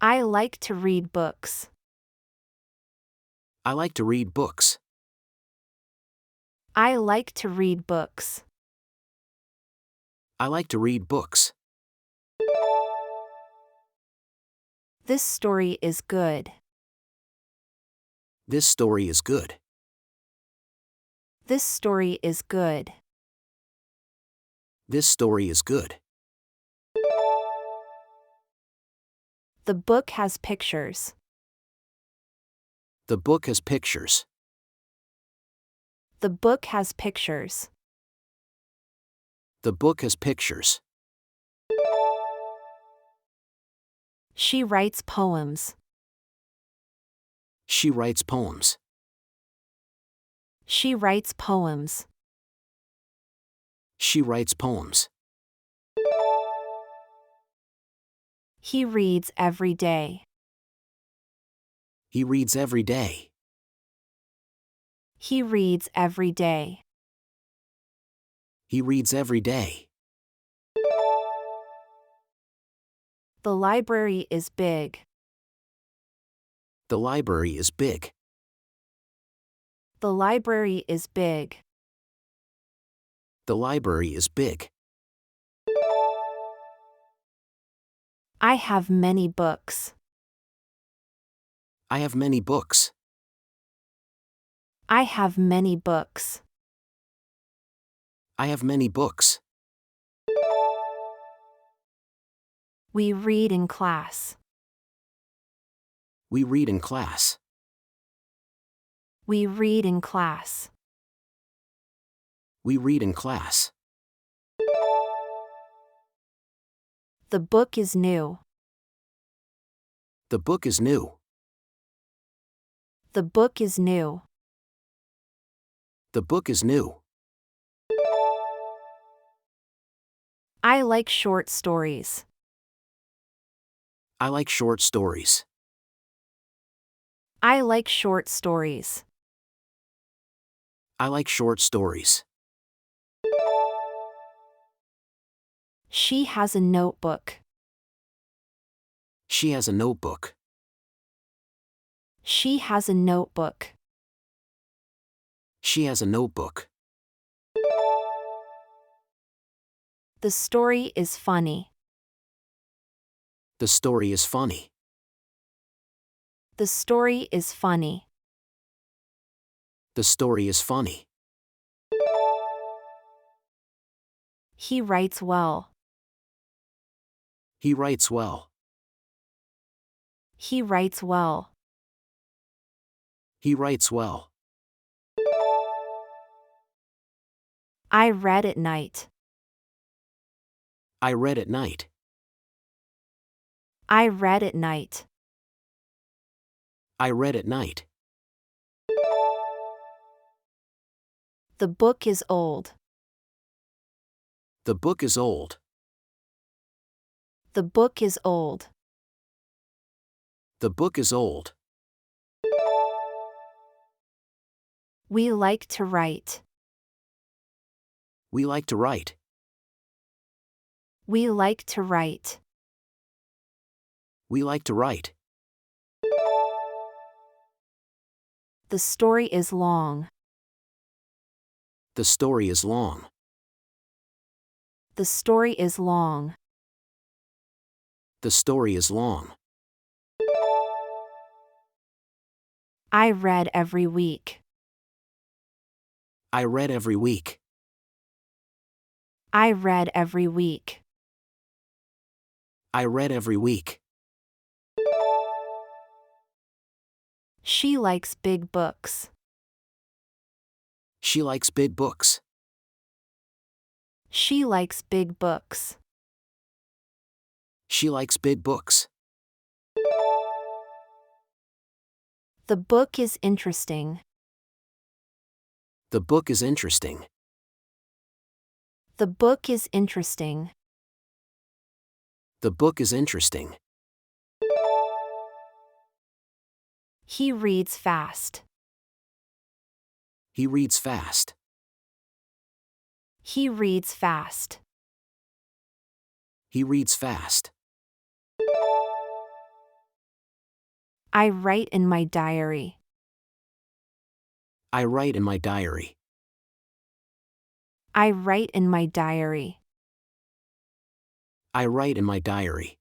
I like to read books. I like to read books. I like to read books. I like to read books. This story is good. This story is good. This story is good. This story is good. The book has pictures. The book has pictures. The book has pictures. The book has pictures. She writes poems. She writes poems. She writes poems. She writes poems. He reads every day. He reads every day. He reads every day. He reads every day. The library is big. The library is big. The library is big. The library is big. I have many books. I have many books. I have many books. I have many books. We read in class. We read in class. We read in class. We read in class. The book is new. The book is new. The book is new. The book is new. I like short stories. I like short stories. I like short stories. I like short stories. She has a notebook. She has a notebook. She has a notebook. She has a notebook. The story is funny. The story is funny. The story is funny. The story is funny. He writes well. He writes well. He writes well. He writes well. I read at night. I read at night. I read at night. I read at night. The book is old. The book is old. The book is old. The book is old. We like to write. We like to write. We like to write. We like to write. The story is long. The story is long. The story is long. The story is long. I read every week. I read every week. I read every week. I read every week. She likes big books. She likes big books. She likes big books. She likes big books. The book is interesting. The book is interesting. The book is interesting. The book is interesting. He reads fast. He reads fast. He reads fast. He reads fast. I write in my diary. I write in my diary. I write in my diary. I write in my diary.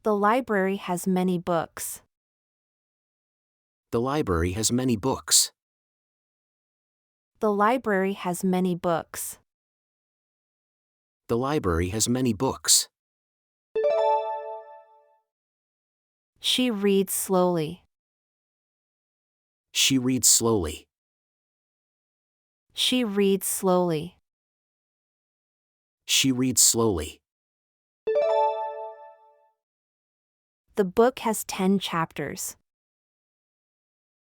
The library has many books. The library has many books. The library has many books. The library has many books. She reads slowly. She reads slowly. She reads slowly. She reads slowly. The book has 10 chapters.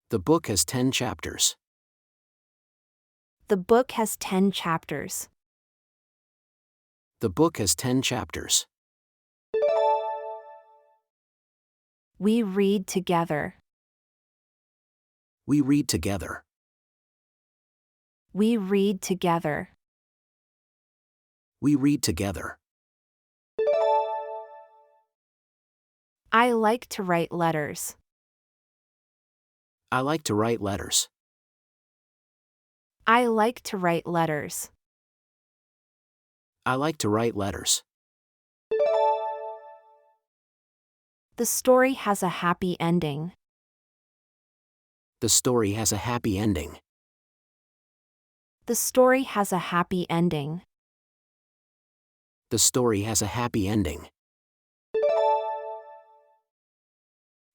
The book has 10 chapters. The book has 10 chapters. The book has 10 chapters. We read together. We read together. We read together. We read together. I like to write letters. I like to write letters. I like to write letters. I like to write letters. The story has a happy ending. The story has a happy ending. The story has a happy ending. The story has a happy ending.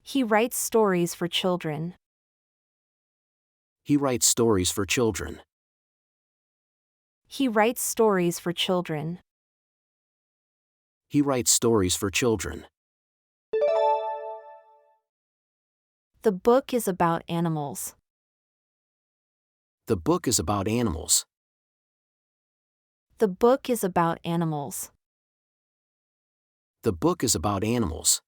He writes stories for children. He writes stories for children. He writes stories for children. He writes stories for children. The book is about animals. The book is about animals. The book is about animals. The book is about animals.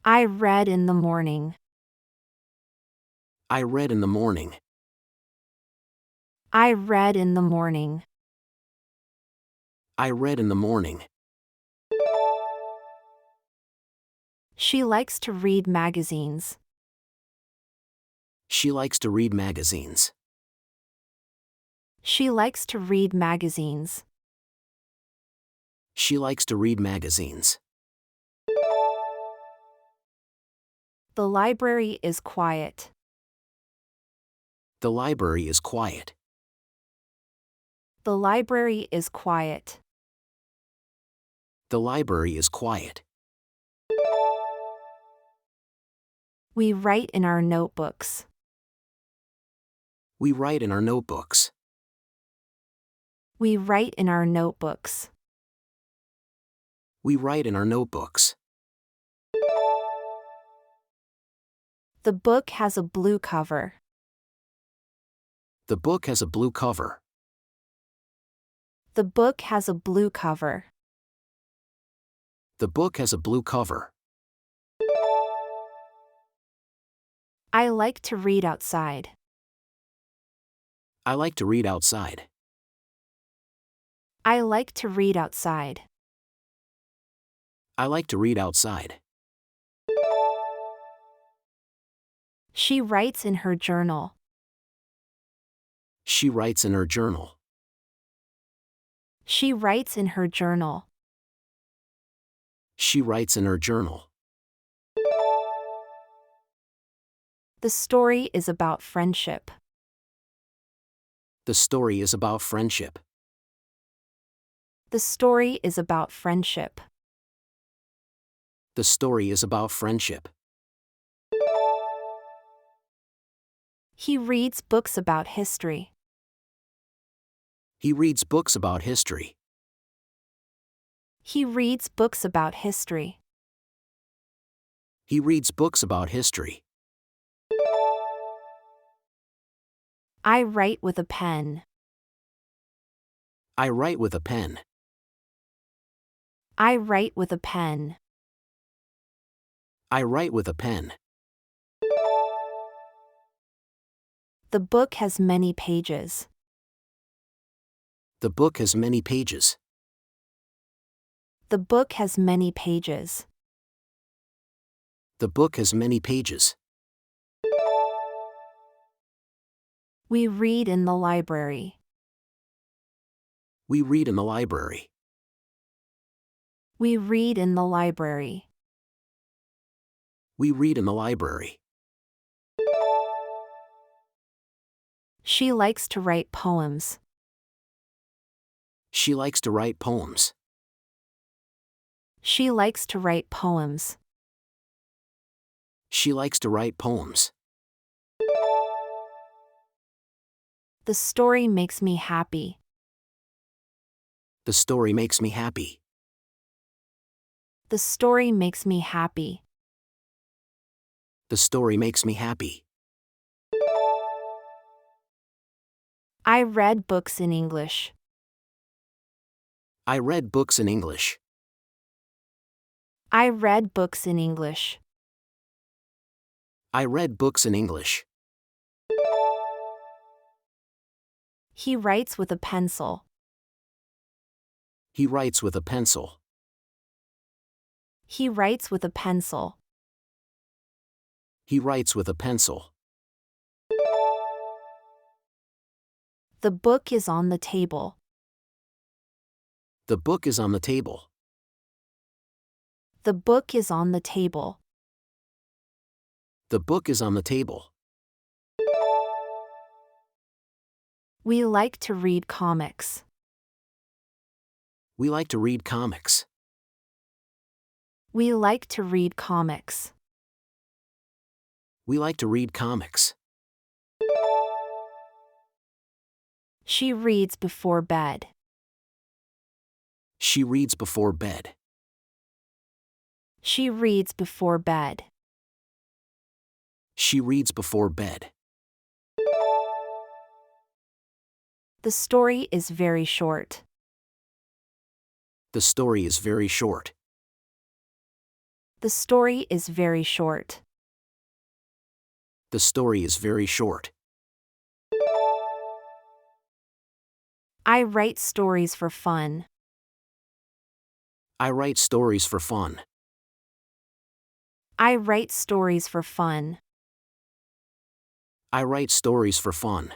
I read in the morning. I read in the morning. I read in the morning. I read in the morning. She likes to read magazines. She likes to read magazines. She likes to read magazines. She likes to read magazines. The library is quiet. The library is quiet. The library is quiet. The library is quiet. We write in our notebooks. We write in our notebooks. We write in our notebooks. We write in our notebooks. The book has a blue cover. The book has a blue cover. The book has a blue cover. The book has a blue cover. I like to read outside. I like to read outside. I like to read outside. I like to read outside. She writes in her journal. She writes in her journal. She writes in her journal. She writes in her journal. The story is about friendship. The story is about friendship. The story is about friendship. The story is about friendship. He reads books about history. He reads books about history. He reads books about history. He reads books about history. I write with a pen. I write with a pen. I write with a pen. I write with a pen. The book has many pages. The book has many pages. The book has many pages. The book has many pages. We read in the library. We read in the library. We read in the library. We read in the library. She likes to write poems. She likes to write poems. She likes to write poems. She likes to write poems. The story makes me happy. The story makes me happy. The story makes me happy. The story makes me happy. I read books in English. I read books in English. I read books in English. I read books in English. He writes with a pencil. He writes with a pencil. He writes with a pencil. He writes with a pencil. The book is on the table. The book is on the table. The book is on the table. The book is on the table. We like to read comics. We like to read comics. We like to read comics. We like to read comics. She reads before bed. She reads before bed. She reads before bed. She reads before bed. The story is very short. The story is very short. The story is very short. The story is very short. I write stories for fun. I write stories for fun. I write stories for fun. I write stories for fun.